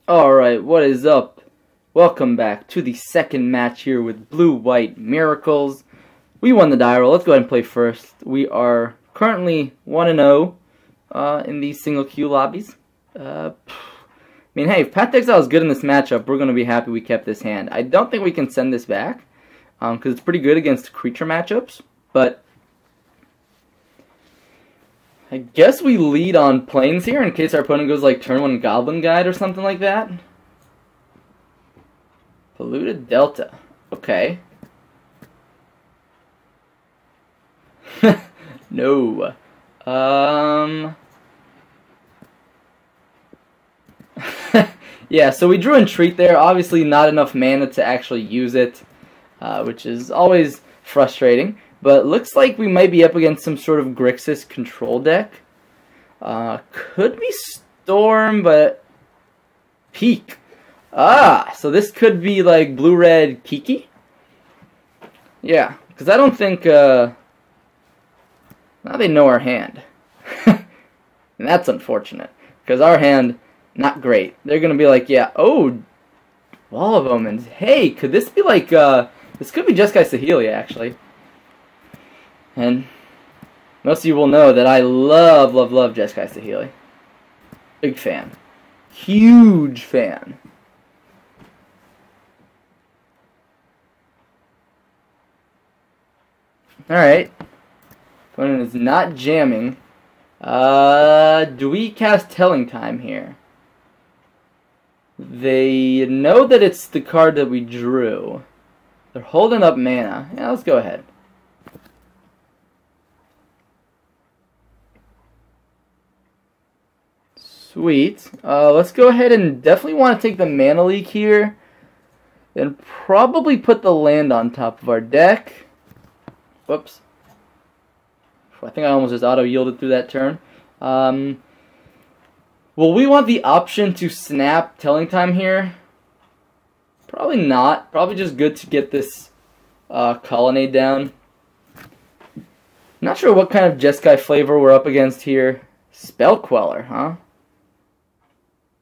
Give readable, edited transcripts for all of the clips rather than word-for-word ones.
Alright, what is up? Welcome back to the second match here with Blue-White Miracles. We won the die roll. Let's go ahead and play first. We are currently 1-0 in these single queue lobbies. I mean, hey, if Path to Exile is good in this matchup, we're going to be happy we kept this hand. I don't think we can send this back, because it's pretty good against creature matchups, but I guess we lead on planes here in case our opponent goes like turn 1 Goblin Guide or something like that. Polluted Delta. Okay. No. Yeah, so we drew Entreat there. Obviously not enough mana to actually use it, which is always frustrating. But looks like we might be up against some sort of Grixis control deck. Could be Storm, but Peak. So this could be like blue-red Kiki? Yeah, because I don't think, now they know our hand. And that's unfortunate, because our hand, not great. They're going to be like, yeah, oh, Wall of Omens. Hey, could this be like, this could be Jeskai Geist, actually. And most of you will know that I love Jacekai Geist. Big fan. Huge fan. Alright. Opponent is not jamming. Do we cast Telling Time here? They know that it's the card that we drew. They're holding up mana. Yeah, let's go ahead. Sweet. Let's go ahead and definitely want to take the mana leak here. Then probably put the land on top of our deck. Whoops. I think I almost just auto-yielded through that turn. Will we want the option to snap Telling Time here? Probably not. Probably just good to get this Colonnade down. Not sure what kind of Jeskai flavor we're up against here. Spell Queller, huh?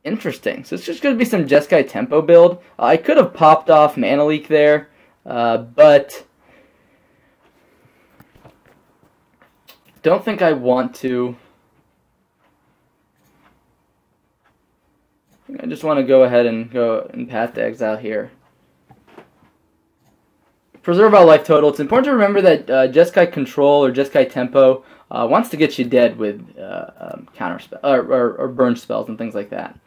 Interesting. So it's just going to be some Jeskai tempo build. I could have popped off Mana Leak there, but don't think I want to. I just want to go ahead and go and Path to Exile here. Preserve our life total. It's important to remember that Jeskai Control or Jeskai Tempo wants to get you dead with counter spell or burn spells and things like that.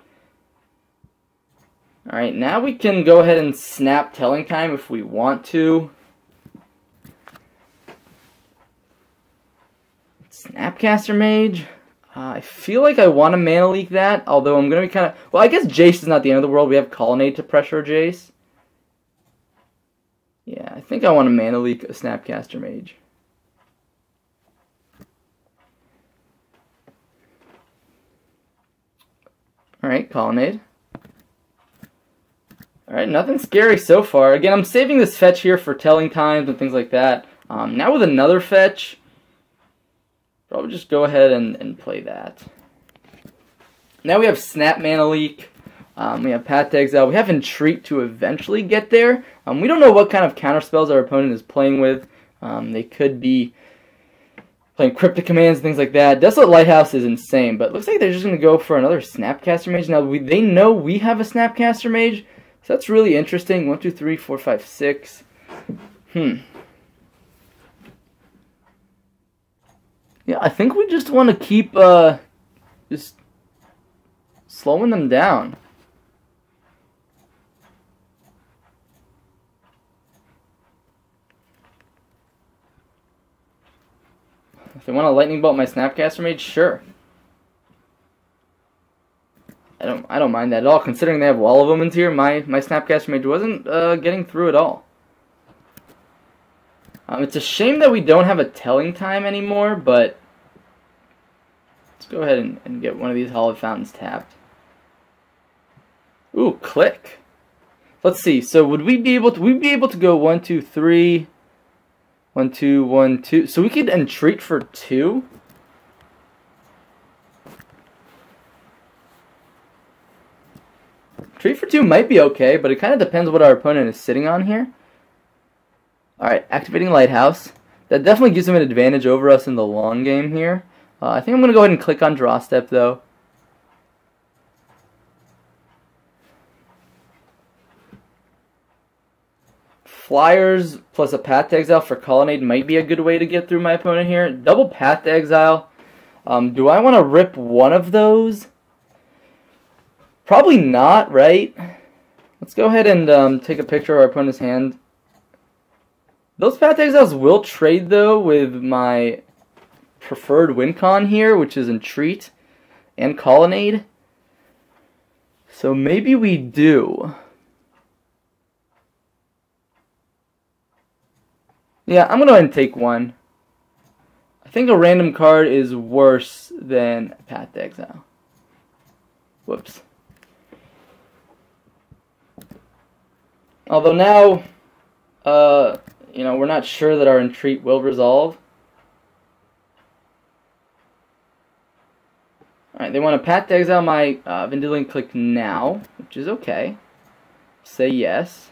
Alright, now we can go ahead and snap Telling Time if we want to. Snapcaster Mage. I feel like I want to Mana Leak that, although I'm going to be kind of... Well, I guess Jace is not the end of the world. We have Colonnade to pressure Jace. Yeah, I think I want to Mana Leak a Snapcaster Mage. Alright, Colonnade. Alright, nothing scary so far. Again, I'm saving this fetch here for Telling Times and things like that. Now with another fetch, probably just go ahead and play that. Now we have Snap Mana Leak. We have Path to Exile. We have Entreat to eventually get there. We don't know what kind of counter spells our opponent is playing with. They could be playing Cryptic Commands and things like that. Desolate Lighthouse is insane, but it looks like they're just going to go for another Snapcaster Mage. Now, they know we have a Snapcaster Mage, so that's really interesting. 1, 2, 3, 4, 5, 6. Yeah, I think we just want to keep just slowing them down. If they want to Lightning Bolt my Snapcaster Mage, sure. I don't mind that at all, considering they have Wall of Omens here. My Snapcaster Mage wasn't getting through at all. It's a shame that we don't have a Telling Time anymore, but let's go ahead and get one of these Hallowed Fountains tapped. Ooh, click. Let's see. So would we be able to go 1, 2, 3, 1, 2, 1, 2. So we could Entreat for 2. Treat for 2 might be okay, but it kind of depends what our opponent is sitting on here. Alright, activating Lighthouse. That definitely gives him an advantage over us in the long game here. I think I'm going to go ahead and click on Draw Step, though. Flyers plus a Path to Exile for Colonnade might be a good way to get through my opponent here. Double Path to Exile. Do I want to rip one of those? Probably not, right? Let's go ahead and take a picture of our opponent's hand. Those Path to Exiles will trade, though, with my preferred win con here, which is Entreat and Colonnade. So maybe we do. Yeah, I'm going to go ahead and take one. I think a random card is worse than Path to Exile. Whoops. Although now, you know, we're not sure that our Entreat will resolve. Alright, they want to Path to Exile my Vendilion Click now, which is okay. Say yes.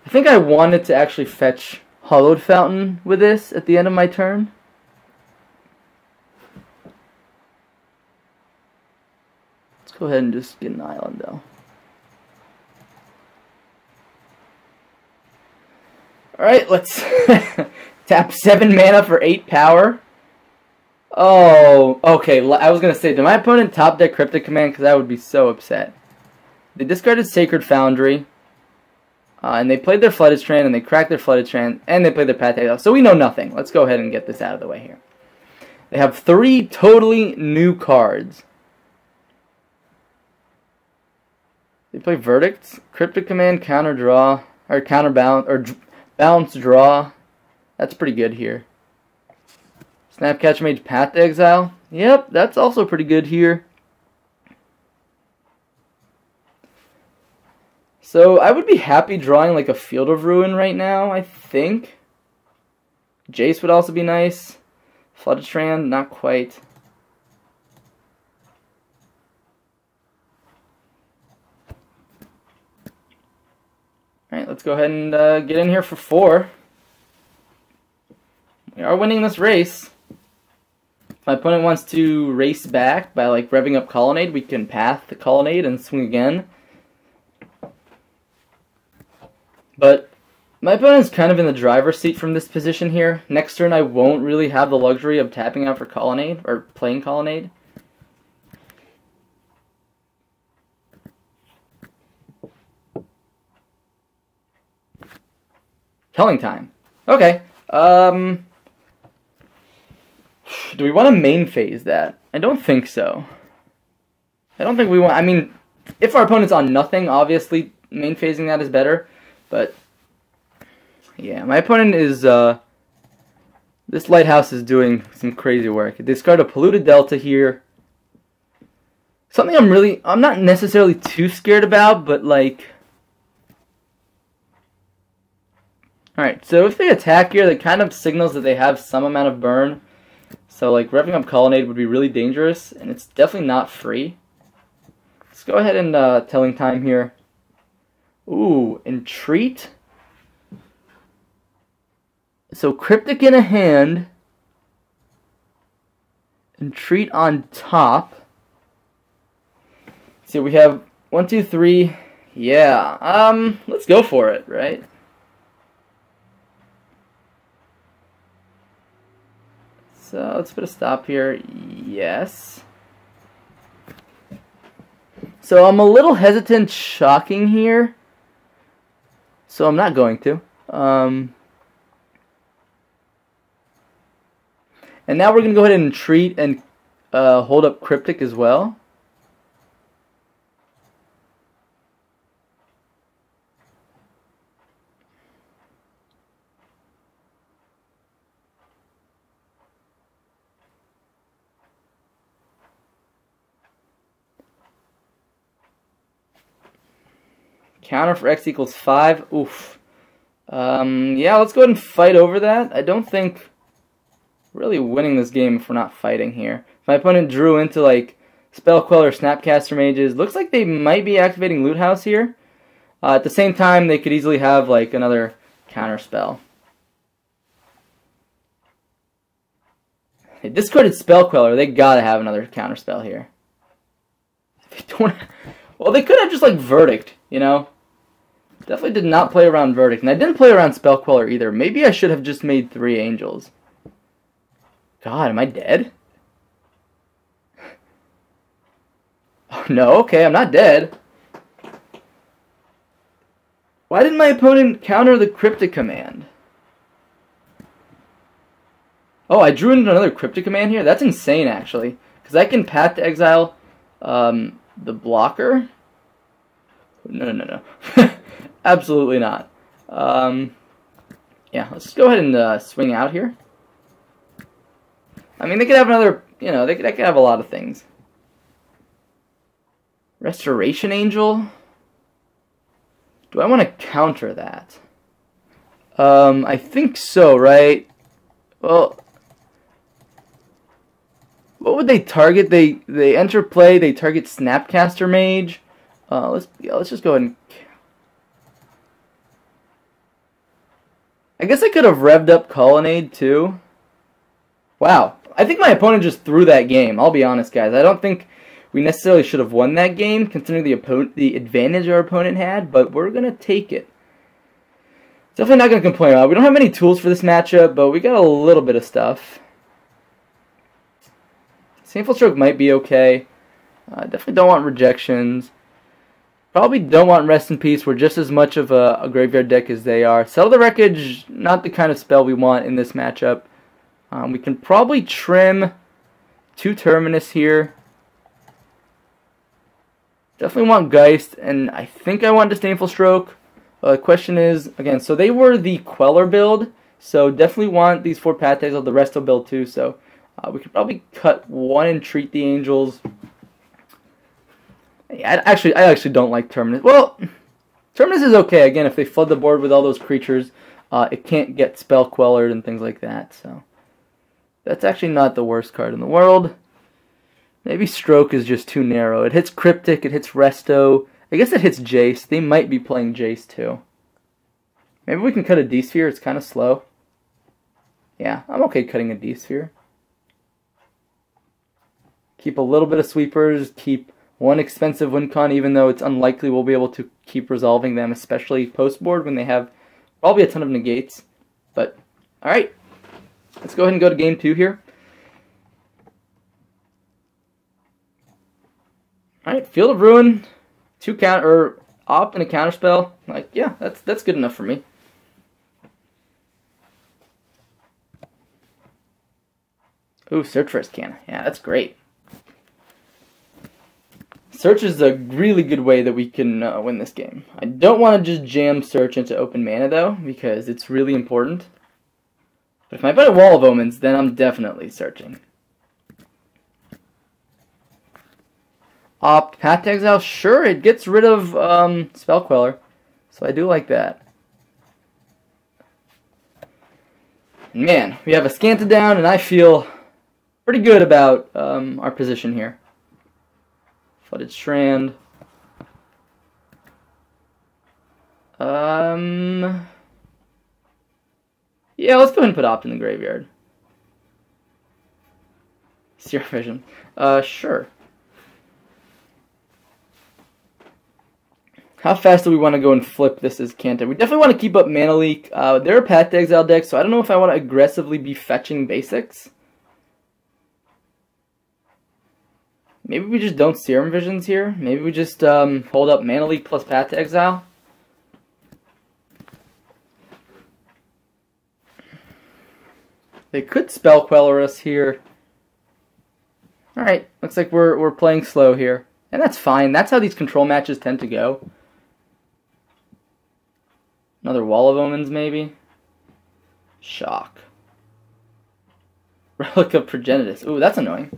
I think I wanted to actually fetch Hollowed Fountain with this at the end of my turn. Let's go ahead and just get an island, though. Alright, let's tap 7 mana for 8 power. Oh, okay. I was going to say, did my opponent top deck Cryptic Command? Because I would be so upset. They discarded Sacred Foundry. And they played their Flooded Strand, and they cracked their Flooded Strand, and they played their Path to Exile. So we know nothing. Let's go ahead and get this out of the way here. They have 3 totally new cards. They play Verdict, Cryptic Command, Counter Draw, or Counterbalance, or Balance Draw. That's pretty good here. Snapcatcher Mage, Path to Exile. Yep, that's also pretty good here. So I would be happy drawing like a Field of Ruin right now, I think. Jace would also be nice. Flooded Strand, not quite. Alright, let's go ahead and get in here for 4. We are winning this race. If my opponent wants to race back by like revving up Colonnade, we can Path the Colonnade and swing again. But my opponent's kind of in the driver's seat from this position here. Next turn I won't really have the luxury of tapping out for Colonnade, or playing Colonnade. Telling Time. Okay. Do we want to main phase that? I don't think so. I don't think we want... I mean, if our opponent's on nothing, obviously main phasing that is better. But, yeah, my opponent is, this Lighthouse is doing some crazy work. They discard a Polluted Delta here. Something I'm not necessarily too scared about, but, like... Alright, so if they attack here, that kind of signals that they have some amount of burn. So, like, revving up Colonnade would be really dangerous, and it's definitely not free. Let's go ahead and, Telling Time here. Ooh, Entreat. So Cryptic in a hand. Entreat on top. So we have 1, 2, 3. Yeah. Let's go for it, right? So let's put a stop here. Yes. So I'm a little hesitant shocking here. So I'm not going to. And now we're going to go ahead and Entreat and hold up Cryptic as well. Counter for X equals 5. Oof. Yeah, let's go ahead and fight over that. I don't think really winning this game if we're not fighting here. If my opponent drew into like Spell Queller, Snapcaster Mages. Looks like they might be activating Loot House here. At the same time, they could easily have like another counter spell. They discarded Spell Queller. They gotta have another counter spell here. They don't. Well, they could have just like Verdict, you know. Definitely did not play around Verdict, and I didn't play around Spell Queller either. Maybe I should have just made 3 Angels. God, am I dead? Oh no, okay, I'm not dead. Why didn't my opponent counter the Cryptic command? Oh, I drew in another Cryptic command here? That's insane, actually. Because I can Path to Exile the blocker. No. Absolutely not. Yeah, let's just go ahead and swing out here. I mean, they could have another, you know, they could have a lot of things. Restoration Angel? Do I want to counter that? I think so, right? Well, what would they target? They enter play, they target Snapcaster Mage. Let's just go ahead and... I guess I could have revved up Colonnade too. Wow. I think my opponent just threw that game. I'll be honest, guys. I don't think we necessarily should have won that game, considering the advantage our opponent had, but we're going to take it. Definitely not going to complain about it. We don't have many tools for this matchup, but we got a little bit of stuff. Saneful Stroke might be okay. Definitely don't want Rejections. Probably don't want Rest in Peace. We're just as much of a graveyard deck as they are. Settle the Wreckage, not the kind of spell we want in this matchup. We can probably trim 2 Terminus here. Definitely want Geist, and I think I want Disdainful Stroke. The question is, again, so they were the Queller build, so definitely want these 4 Path Tags of the Resto build too, so we could probably cut 1 and treat the Angels. I actually don't like Terminus. Well, Terminus is okay, again, if they flood the board with all those creatures, it can't get Spell Quellered and things like that, so that's actually not the worst card in the world. Maybe Stroke is just too narrow. It hits Cryptic, it hits Resto. I guess it hits Jace. They might be playing Jace too. Maybe we can cut a D-Sphere. It's kind of slow. Yeah, I'm okay cutting a D-Sphere. Keep a little bit of sweepers. Keep 1 expensive win con, even though it's unlikely we'll be able to keep resolving them, especially post-board when they have probably a ton of negates. But, alright. Let's go ahead and go to game 2 here. Alright, Field of Ruin, 2 opt and a counterspell. Like, yeah, that's good enough for me. Ooh, Search for Iscana. Yeah, that's great. Search is a really good way that we can win this game. I don't want to just jam Search into open mana, though, because it's really important. But if I put a Wall of Omens, then I'm definitely searching. Opt, Path to Exile, sure, it gets rid of Spell Queller, so I do like that. Man, we have a Scanta down, and I feel pretty good about our position here. Flooded Strand. Yeah, let's go ahead and put Opt in the graveyard. Seer Vision. Sure. How fast do we want to go and flip this as Canta? We definitely want to keep up Mana Leak. They're a Path to Exile deck, so I don't know if I want to aggressively be fetching basics. Maybe we just don't Serum Visions here. Maybe we just hold up Mana Leak plus Path to Exile. They could Spell Queller us here. Alright, looks like we're playing slow here. And that's fine. That's how these control matches tend to go. Another Wall of Omens, maybe? Shock. Relic of Progenitus. Ooh, that's annoying.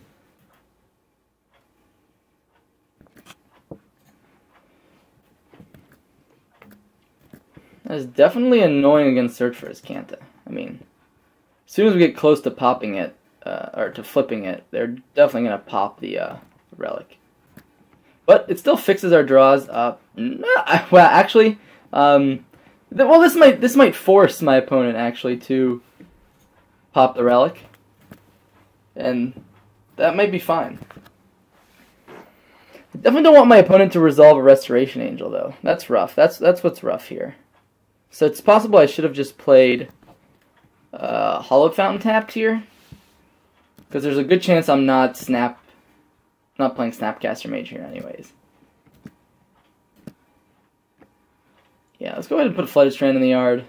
That is definitely annoying against Search for Iscanta. I mean, as soon as we get close to popping it, or to flipping it, they're definitely going to pop the relic. But it still fixes our draws. Well, actually, well, this might force my opponent actually to pop the relic, and that might be fine. I definitely don't want my opponent to resolve a Restoration Angel, though. That's rough. That's what's rough here. So it's possible I should have just played Hallowed Fountain tapped here, because there's a good chance I'm not playing Snapcaster Mage here anyways. Yeah, let's go ahead and put a Flooded Strand in the yard.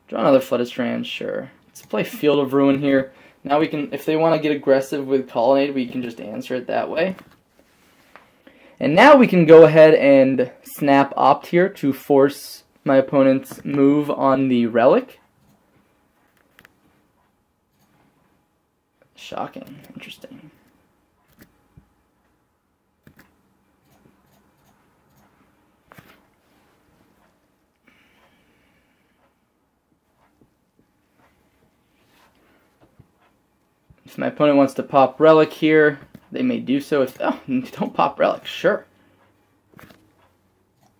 Draw another Flooded Strand, sure. Let's play Field of Ruin here. Now we can, if they want to get aggressive with Colonnade, we can just answer it that way. And now we can go ahead and snap Opt here to force my opponent's move on the Relic. Shocking. Interesting. If my opponent wants to pop Relic here, they may do so. If don't pop Relic, sure.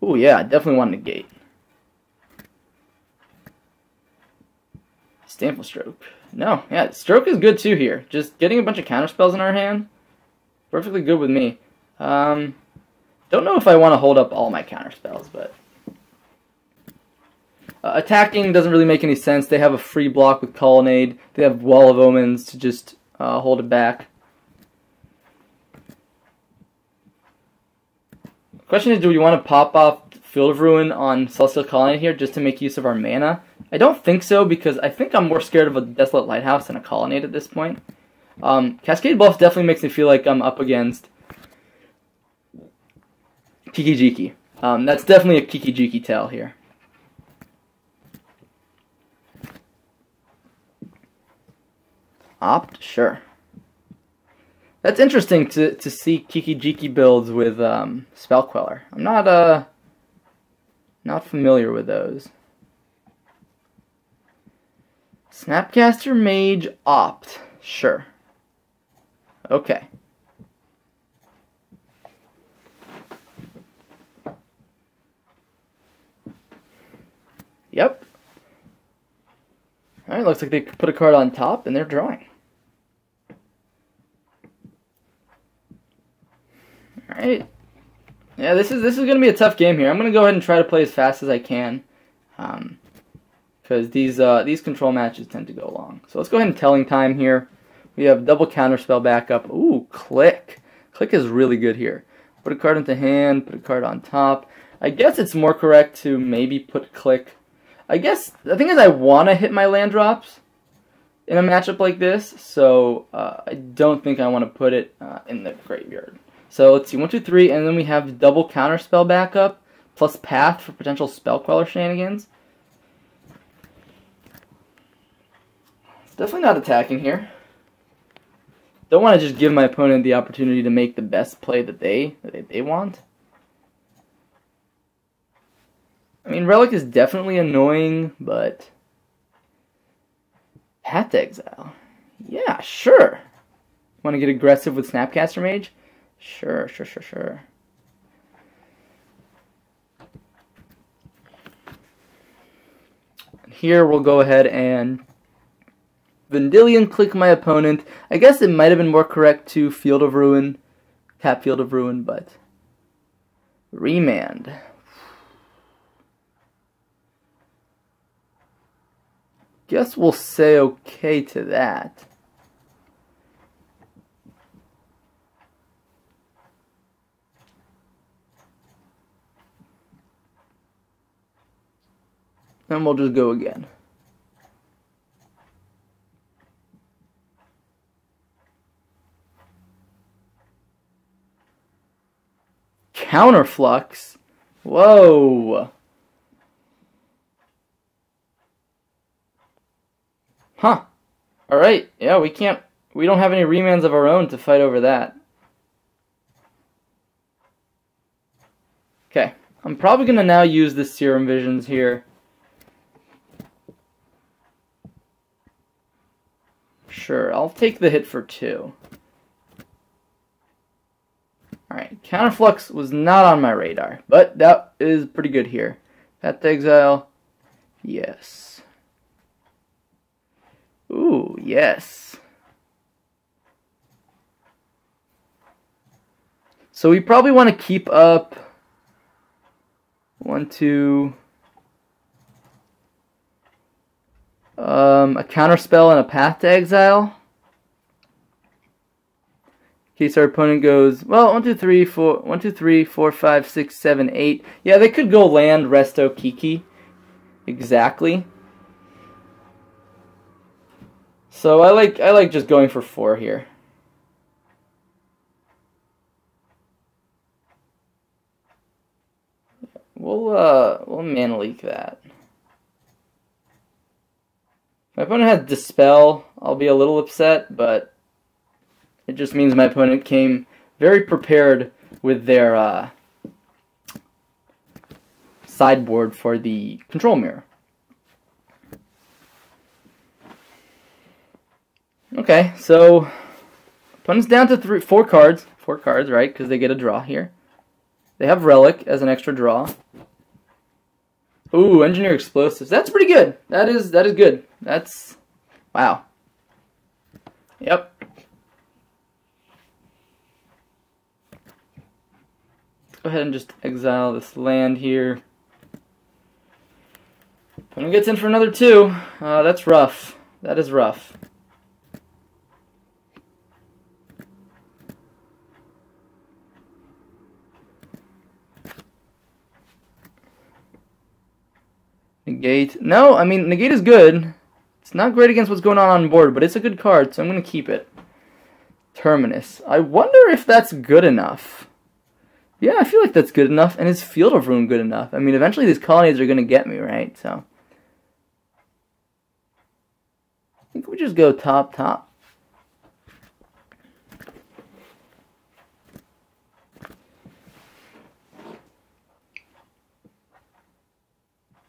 Oh yeah, I definitely want to negate. Stample Stroke. No, yeah, Stroke is good too here. Just getting a bunch of counterspells in our hand, perfectly good with me. Don't know if I want to hold up all my counterspells, but attacking doesn't really make any sense. They have a free block with Colonnade. They have Wall of Omens to just hold it back. The question is, do we want to pop off Field of Ruin on Celestial Colonnade here just to make use of our mana? I don't think so, because I think I'm more scared of a Desolate Lighthouse than a Colonnade at this point. Cascade Bluff definitely makes me feel like I'm up against Kiki-Jiki. That's definitely a Kiki-Jiki tell here. Opt? Sure. That's interesting to see Kiki-Jiki builds with Spell Queller. I'm not familiar with those. Snapcaster Mage Opt. Sure. Okay. Yep. Alright, looks like they put a card on top and they're drawing. Alright. Yeah, this is going to be a tough game here. I'm going to go ahead and try to play as fast as I can. Because these control matches tend to go long. So let's go ahead and Telling Time here. We have double Counterspell backup. Ooh, Click. Click is really good here. Put a card into hand, put a card on top. I guess it's more correct to maybe put Click. I guess the thing is I want to hit my land drops in a matchup like this. So I don't think I want to put it in the graveyard. So let's see, 1, 2, 3, and then we have double Counterspell backup, plus Path for potential Spell Queller shenanigans. It's definitely not attacking here. Don't want to just give my opponent the opportunity to make the best play that they want. I mean, Relic is definitely annoying, but Path to Exile. Yeah, sure. Want to get aggressive with Snapcaster Mage? Sure. Here we'll go ahead and Vendilion Click my opponent. I guess it might have been more correct to Field of Ruin, tap Field of Ruin, but Remand. Guess we'll say okay to that. And we'll just go again. Counterflux? Whoa. Huh. Alright, yeah, we don't have any remands of our own to fight over that. Okay, I'm probably going to now use the Serum Visions here. Sure, I'll take the hit for 2. Counterflux was not on my radar, but that is pretty good here. Path to Exile, yes. Ooh, yes. So we probably want to keep up 1, 2, a counterspell and a Path to Exile. In case our opponent goes, well, 1, 2, 3, 4, 1, 2, 3, 4, 5, 6, 7, 8. Yeah, they could go land, resto, Kiki. Exactly. So I like just going for 4 here. We'll mana leak that. If my opponent has Dispel, I'll be a little upset, but it just means my opponent came very prepared with their sideboard for the control mirror. Okay, so opponent's down to 4 cards. 4 cards, right? Because they get a draw here. They have Relic as an extra draw. Ooh, Engineer Explosives. That's pretty good. That is good. That's wow. Yep. Let's go ahead and just exile this land here. Opponent gets in for another 2. That's rough. That is rough. Negate. No, I mean, Negate is good. It's not great against what's going on board, but it's a good card, so I'm going to keep it. Terminus. I wonder if that's good enough. Yeah, I feel like that's good enough, and is Field of Ruin good enough? I mean, eventually these colonies are going to get me, right? So I think we just go top.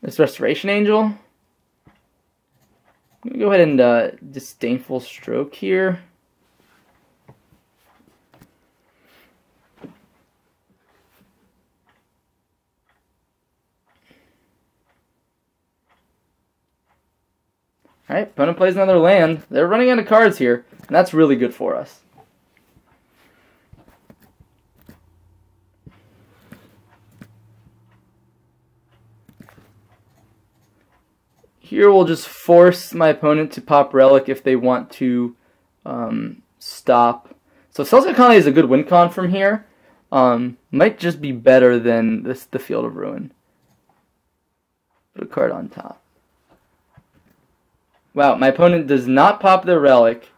This Restoration Angel. I'm going to go ahead and Disdainful Stroke here. Alright, opponent plays another land. They're running out of cards here, and that's really good for us. Here we'll just force my opponent to pop Relic if they want to stop. So Celtic Colony is a good win con from here. Might just be better than the Field of Ruin. Put a card on top. Wow, my opponent does not pop their Relic.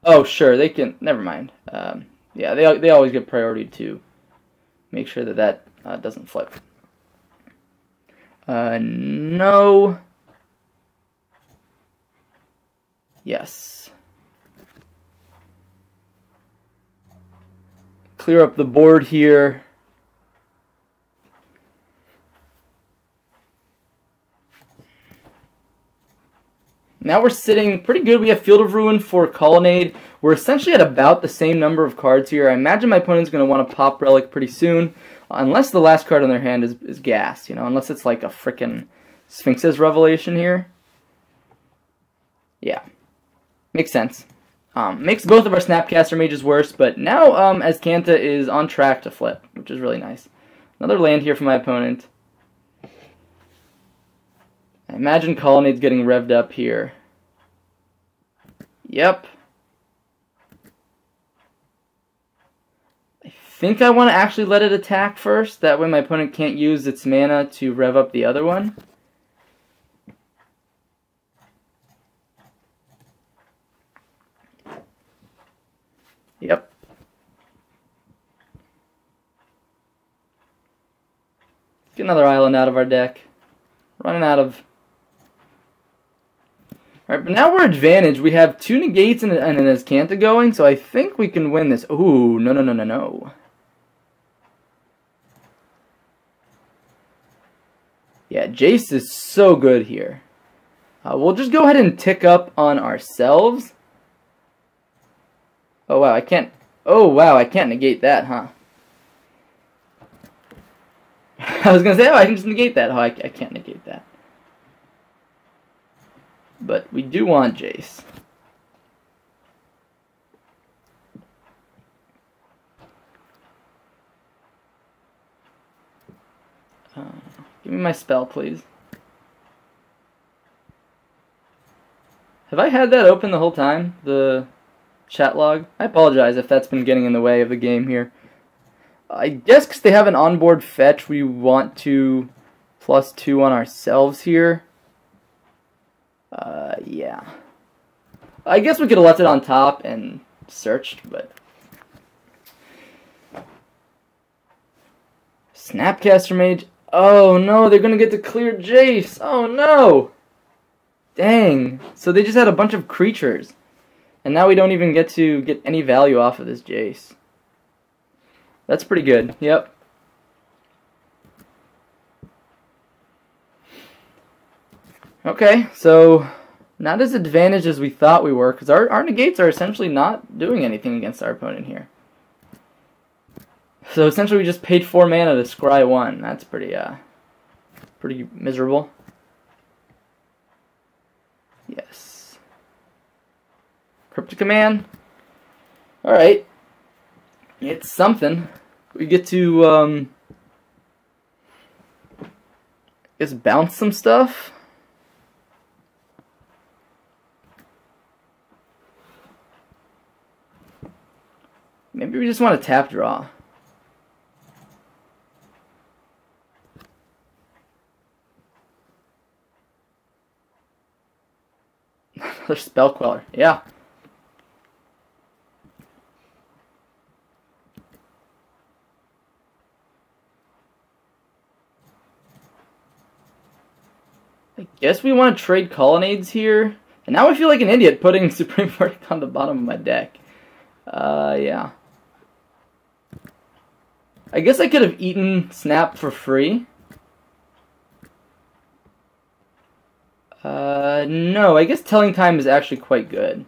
Oh, sure, they can. Never mind. Yeah, they always get priority to make sure that doesn't flip. No. Yes. Clear up the board here. Now we're sitting pretty good. We have Field of Ruin for Colonnade. We're essentially at about the same number of cards here. I imagine my opponent's going to want to pop Relic pretty soon. Unless the last card on their hand is gas, you know, unless it's like a frickin' Sphinx's Revelation here. Yeah. Makes sense. Makes both of our Snapcaster Mages worse, but now Azcanta is on track to flip, which is really nice. Another land here for my opponent. I imagine Colonnade's getting revved up here. Yep. I think I want to actually let it attack first. That way my opponent can't use its mana to rev up the other one. Yep. Let's get another island out of our deck. Running out of... Alright, but now we're advantaged. We have 2 negates and an Azcanta going, so I think we can win this. Ooh, no. Yeah, Jace is so good here. We'll just go ahead and tick up on ourselves. Oh wow, I can't Oh, wow, I can't negate that, huh? I was going to say, oh, I can just negate that. Oh, I can't negate that. But we do want Jace. Give me my spell, please. Have I had that open the whole time? The chat log? I apologize if that's been getting in the way of the game here. I guess because they have an onboard fetch, we want to +2 on ourselves here. Yeah. I guess we could have left it on top and searched, but... Snapcaster Mage. Oh no, they're gonna get to clear Jace. Oh no! Dang. So they just had a bunch of creatures. And now we don't even get to get any value off of this Jace. That's pretty good. Yep. Okay, so not as advantaged as we thought we were, because our negates are essentially not doing anything against our opponent here. So essentially we just paid 4 mana to scry 1. That's pretty miserable. Yes. Cryptic Command. Alright. It's something. We get to I guess bounce some stuff. Maybe we just want to tap draw. Another Spell Queller. Yeah. I guess we want to trade Colonnades here. And now I feel like an idiot putting Supreme Verdict on the bottom of my deck. Yeah. I guess I could have eaten Snap for free. No, I guess Telling Time is actually quite good.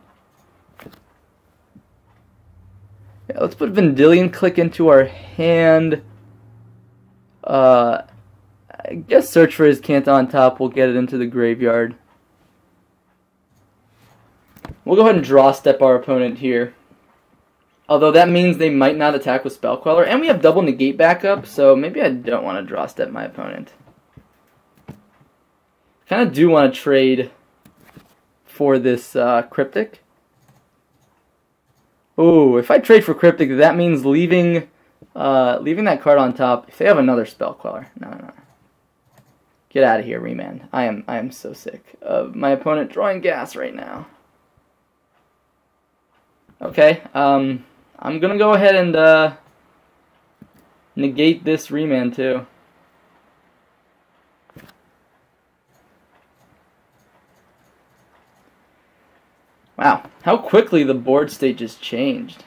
Yeah, let's put Vendilion Click into our hand. I guess search for his Canta on top. We'll get it into the graveyard. We'll go ahead and draw step our opponent here. Although that means they might not attack with Spell Queller. And we have double negate backup, so maybe I don't want to draw step my opponent. Kind of do want to trade for this Cryptic. Oh, if I trade for Cryptic, that means leaving that card on top. If they have another Spell Queller. No. Get out of here, Remand. I am so sick of my opponent drawing gas right now. Okay, I'm gonna go ahead and negate this Remand too. Wow, how quickly the board state just changed.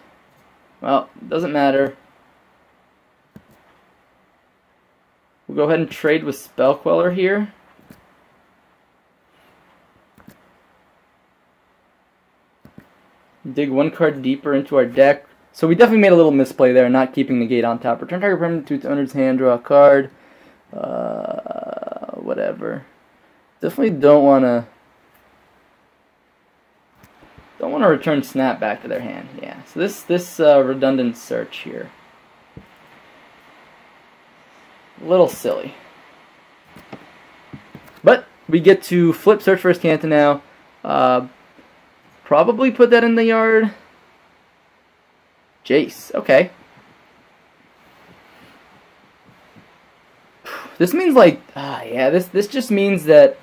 Well, doesn't matter. We'll go ahead and trade with Spell Queller here. Dig one card deeper into our deck. So we definitely made a little misplay there, not keeping negate on top. Return target permanent to its owner's hand, draw a card. Whatever. Definitely don't want to return Snap back to their hand. Yeah. So this redundant search here. A little silly. But we get to flip search for his Canta now. Probably put that in the yard. Jace. Okay. This means like, yeah, this just means that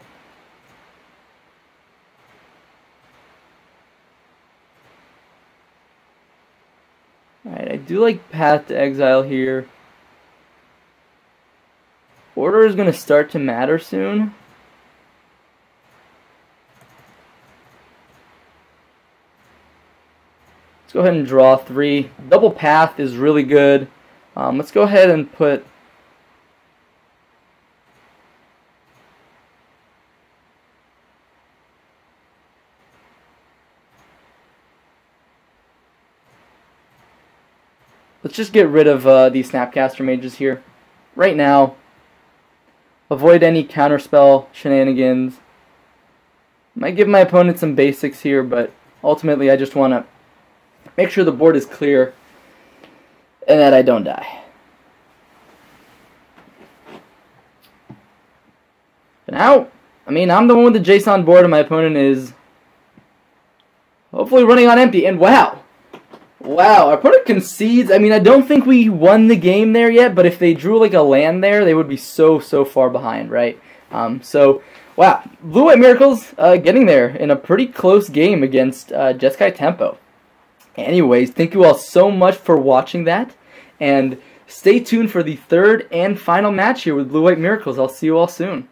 alright, I do like Path to Exile here. Order is going to start to matter soon. Let's go ahead and draw 3. Double Path is really good. Let's go ahead and put let's just get rid of these Snapcaster Mages here. Right now. Avoid any counterspell shenanigans. Might give my opponent some basics here, but ultimately I just want to make sure the board is clear and that I don't die. But now, I mean, I'm the one with the Jace on board and my opponent is hopefully running on empty. And wow, our opponent concedes. I mean, I don't think we won the game there yet, but if they drew like a land there, they would be so far behind, right? So, wow, Blue-White Miracles getting there in a pretty close game against Jeskai Tempo. Anyways, thank you all so much for watching that, and stay tuned for the third and final match here with Blue-White Miracles. I'll see you all soon.